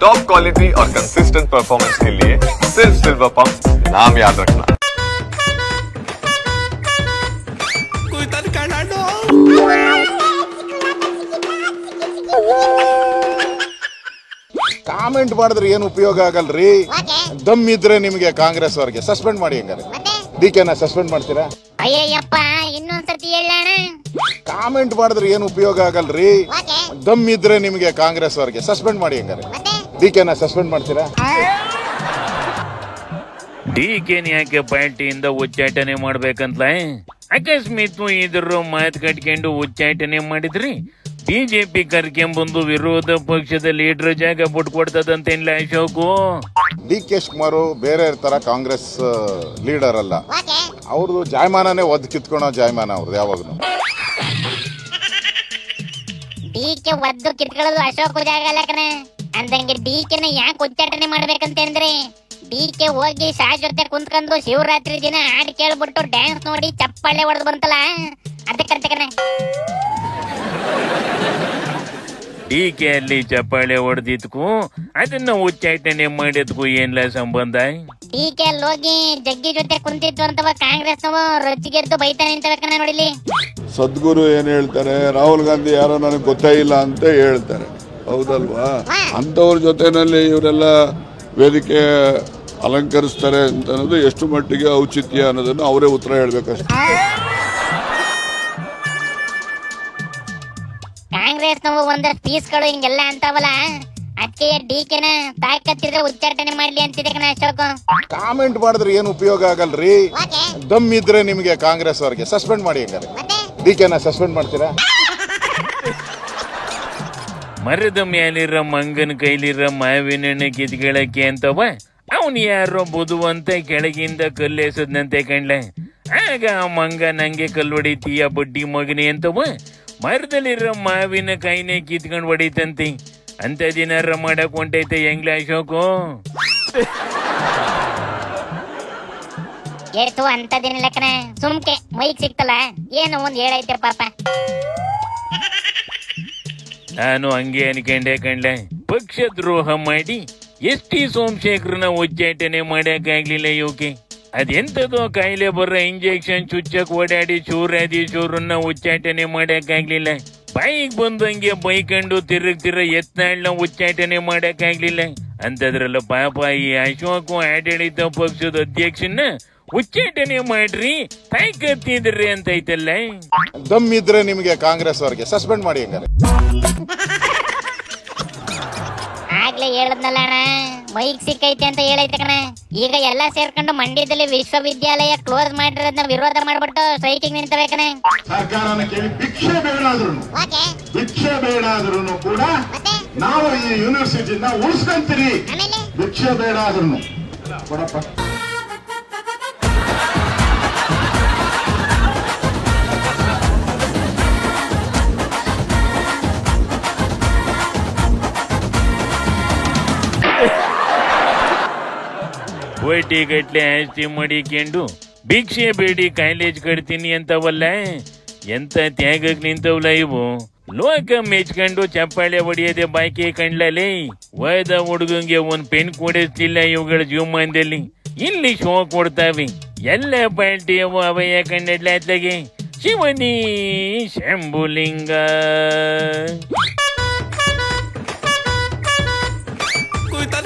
Top quality और consistent performance के लिए सिर्फ सिल्वर पंप, नाम याद रखना। ಕಾಮೆಂಟ್ ಮಾಡಿದ್ರೆ ಏನು ಉಪಯೋಗ ಆಗಲ್ರಿ. ದಮ್ ಇದ್ರೆ ನಿಮಗೆ ಕಾಂಗ್ರೆಸ್ ಅವರಿಗೆ ಸಸ್ಪೆಂಡ್ ಮಾಡಿ. ಹಂಗಾರೆ ಡಿಕೆನ ಸಸ್ಪೆಂಡ್ ಮಾಡ್ತೀರಾ? ಅಯ್ಯಯ್ಯಪ್ಪ, ಇನ್ನೊಂದ್ಸರ್ತಿ ಹೇಳೋಣ. ಕಾಮೆಂಟ್ ಮಾಡಿದ್ರೆ ಏನು ಉಪಯೋಗ ಆಗಲ್ರಿ. ದಮ್ ಇದ್ರೆ ನಿಮಗೆ ಕಾಂಗ್ರೆಸ್ ಅವರಿಗೆ ಸಸ್ಪೆಂಡ್ ಮಾಡಿ. ಹಂಗಾರೆ ಡಿಕೆನ ಸಸ್ಪೆಂಡ್ ಮಾಡ್ತೀರಾ? ಡಿಕೆನ್ ಯಾಕೆ ಪಾರ್ಟಿಯಿಂದ ಉಚ್ಚಾಟನೆ ಮಾಡ್ಬೇಕಂತ ಅಕಸ್ಮಾತ್ ಇದ್ರ ಮಾತು ಕಟ್ಕೊಂಡು ಉಚ್ಚಾಟನೆ ಮಾಡಿದ್ರಿ ಬಿಜೆಪಿ ಕರ್ಕೊಂಬಂದು ವಿರೋಧ ಪಕ್ಷದ ಲೀಡರ್ ಜಾಗ ಬಿಟ್ಕೊಡ್ತದಂತೇನಿಲ್ಲ ಅಶೋಕು. ಡಿ ಕೆ ಶಿವಕುಮಾರ್ ಬೇರೆ ತರ ಕಾಂಗ್ರೆಸ್ ಲೀಡರ್ ಅಲ್ಲ. ಅವ್ರದ್ದು ಜಾಯಮಾನನೇ ಒದ್ ಕಿತ್ಕೊಳೋ ಜಾಯಮಾನ ಅವ್ರದ್ದು ಯಾವಾಗ್ಲೂ. ಡಿಕೆ ಒದ್ದು ಕಿತ್ಕೊಳ್ಳೋದು ಅಶೋಕ್ ಜಾಗ ಅಲ್ಲ ಕಣ. ಅಂದಂಗೆ ಡಿಕೆನ ಯಾಕೆ ಉಚ್ಚಾಟನೆ ಮಾಡ್ಬೇಕಂತ ಅಂದ್ರೆ, ಡಿಕೆ ಹೋಗಿ ಶಾ ಜೊತೆ ಕುಂತ್ಕೊಂಡು ಶಿವರಾತ್ರಿ ದಿನ ಹಾಡು ಕೇಳ್ಬಿಟ್ಟು ಡ್ಯಾನ್ಸ್ ನೋಡಿ ಚಪ್ಪಾಳೆ ಹೊಡೆದು ಬಂತಲ್ಲ, ಅದಕ್ಕಂತ ಕಣ. ಡಿಕೆ ಅಲ್ಲಿ ಚಪ್ಪಾಳೆ ಹೊಡೆದಿದ್ಕು ಅದನ್ನ ಉಚ್ಚಾಟನೆ ಮಾಡಿದ್ಕು ಏನ್ಲ ಸಂಬಂಧ? ಡಿಕೆ ಅಲ್ಲಿ ಹೋಗಿ ಜಗ್ಗಿ ಜೊತೆ ಕುಂತಿತ್ತು ಅಂತವ ಕಾಂಗ್ರೆಸ್ ರೊಚ್ಚಿಗೆದ್ದು ಬೈತಾನೆ ನಿಂತಬೇಕನ್ನ ನೋಡಿಲಿ. ಸದ್ಗುರು ಏನ್ ಹೇಳ್ತಾರೆ, ರಾಹುಲ್ ಗಾಂಧಿ ಯಾರೋ ನನಗೆ ಗೊತ್ತೇ ಇಲ್ಲ ಅಂತ ಹೇಳ್ತಾರೆ, ಹೌದಲ್ವಾ? ಅಂತವ್ರ ಜೊತೆನಲ್ಲಿ ಇವರೆಲ್ಲ ವೇದಿಕೆ ಅಲಂಕರಿಸ್ತಾರೆ ಅಂತ ಅನ್ನೋದು ಎಷ್ಟು ಮಟ್ಟಿಗೆ ಔಚಿತ್ಯ ಅನ್ನೋದನ್ನು ಅವರೇ ಉತ್ತರ ಹೇಳ್ಬೇಕಷ್ಟೇ. ಕಾಂಗ್ರೆಸ್ ನಾವು ಒಂದಷ್ಟು ಪೀಸ್ಗಳು ಹಿಂಗೆಲ್ಲ ಅಂತಾವಲ್ಲ, ಅದಕ್ಕೆ ಡಿಕೆನ ತಾಕತ್ತಿದ್ರೆ ಉಚ್ಚಾಟನೆ ಮಾಡ್ಲಿ ಅಂತಿದೆ ಕಣ ಅಶೋಕ್. ಕಾಮೆಂಟ್ ಮಾಡಿದ್ರೆ ಏನು ಉಪಯೋಗ ಆಗಲ್ರಿ. ದಮ್ ಇದ್ರೆ ನಿಮಗೆ ಕಾಂಗ್ರೆಸ್ ಅವರಿಗೆ ಸಸ್ಪೆಂಡ್ ಮಾಡಿ. ಹಂಗಾರೆ ಡಿಕೆನ ಸಸ್ಪೆಂಡ್ ಮಾಡ್ತೀರಾ? ಮರದ ಮೇಲಿರೋ ಮಂಗನ ಕೈಲಿರೋ ಮಾವಿನ ಹಣ್ಣು ಕಿತ್ಕೊಳ್ಳಕ್ಕೆ ಅಂತವ ಅವನು ಯಾರೋ ಬುದುವಂತ ಕೆಳಗಿಂದ ಕಲ್ಲೆಸದ್ನಂತೆ ಕಂಡ್ಲ. ಆಗ ಆ ಮಂಗ ನಂಗೆ ಕಲ್ಲು ಹೊಡಿತೀಯ ಬಡ್ಡಿ ಮಗನಿ ಅಂತವ ಮರದಲ್ಲಿರೋ ಮಾವಿನ ಕೈನೇ ಕಿತ್ಕೊಂಡು ಹೊಡಿತಂತೆ. ಅಂತ ದಿನಾರ ಮಾಡಕ್ ಹೊಂಟೈತೆ ಹೆಂಗ್ಲ ಅಶೋಕು? ಏತು ಅಂತದೇನಿಲ್ಲ ಕಣ, ಸುಮ್ಕೆ ಮೈಕ್ ಸಿಕ್ತಲ್ಲ ಏನೋ ಒಂದ್ ಹೇಳೈತೆ ಪಾಪ. ನಾನು ಹಂಗೆ ಅನ್ಕೊಂಡೆ ಕಂಡ್ಲೆ. ಪಕ್ಷ ದ್ರೋಹ ಮಾಡಿ ಎಸ್.ಟಿ. ಸೋಮಶೇಖರನ ಉಚ್ಚಾಟನೆ ಮಾಡಕ್ಕಾಗ್ಲಿಲ್ಲ ಇವಕ್ಕೆ. ಅದೆಂತದೋ ಕಾಯಿಲೆ ಬರೋ ಇಂಜೆಕ್ಷನ್ ಚುಚ್ಚಕ್ ಓಡಾಡಿ ಚೂರನ್ನ ಉಚ್ಚಾಟನೆ ಮಾಡಕ್ಕಾಗ್ಲಿಲ್ಲ. ಬಾಯಿಗೆ ಬಂದಂಗೆ ಬೈಕೊಂಡು ತಿರುಗ್ತಿರ ಯತ್ನಾಳ್ನ ಉಚ್ಚಾಟನೆ ಮಾಡಕ್ಕಾಗ್ಲಿಲ್ಲ. ಅಂತದ್ರಲ್ಲ ಪಾಪ ಈ ಅಶೋಕ್ ಆಡಳಿತ ಪಕ್ಷದ ಅಧ್ಯಕ್ಷನ ಉಚ್ಚಾಟನೆ ಮಾಡ್ರಿ ತಾಯ್ಕತ್ತಿದ್ರಿ ಅಂತ ಐತಲ್ಲ. ದಮ್ ಇದ್ರೆ ನಿಮಗೆ ಕಾಂಗ್ರೆಸ್ ಅವರಿಗೆ ಸಸ್ಪೆಂಡ್ ಮಾಡಿ. ಹಂಗಾರೆ ಆಗ್ಲೇ ಹೇಳದ್ನಲ್ಲ ಅಣ್ಣ, ಮೈಕ್ ಸಿಕ್ಕೈತೆ ಅಂತ ಹೇಳೈತೆ ಕಣ. ಈಗ ಎಲ್ಲಾ ಸೇರ್ಕೊಂಡು ಮಂಡ್ಯದಲ್ಲಿ ವಿಶ್ವವಿದ್ಯಾಲಯ ಕ್ಲೋಸ್ ಮಾಡಿರೋದನ್ನ ವಿರೋಧ ಮಾಡ್ಬಿಟ್ಟು ಸ್ಟ್ರೈಕಿಂಗ್ ನಿಂತಬೇಕಣ. ಸರ್ಕಾರನ ಕೇಳಿ ಭಿಕ್ಷೆ ಬೇಡಾದ್ರೂ ಕೂಡ ನಾವು ಈ ಯೂನಿವರ್ಸಿಟಿನ ಉಳಿಸ್ಕೊಂತೀರಿ. ಭಿಕ್ಷೆ ಬೇಡಾದ್ರೂ ಕೊಡಪ್ಪ. ಕೋಟಿ ಗಟ್ಲೆ ಆಸ್ತಿ ಮಾಡಿಕೊಂಡು ಭಿಕ್ಷೆ ಬೇಡಿ ಕಾಲೇಜ್ ಕಟ್ತೀನಿ ಅಂತವಲ್ಲ, ಎಂತ ತ್ಯಾಗಕ್ ನಿಂತವಲ್ಲ ಇವು. ಲೋಕ ಮೆಚ್ಕೊಂಡು ಚಪ್ಪಾಳೆ ಹೊಡಿಯೋದೆ ಬಾಕಿ ಕಂಡ್ಲಲ್ಲಿ. ವಯದ ಹುಡುಗಂಗೆ ಒಂದ್ ಪೆನ್ ಕೊಡಿಸ್ತಿಲ್ಲ ಇವುಗಳ ಜೀವಮಾನದಲ್ಲಿ. ಇಲ್ಲಿ ಶೋ ಕೊಡ್ತಾವೆ ಎಲ್ಲ ಪಾರ್ಟಿ ಅವಯ ಕಣ್ಣೆಡ್ಲ ಅತ್ಲಾಗೆ ಶಿವನಿ ಶಂಭುಲಿಂಗ. कोई तन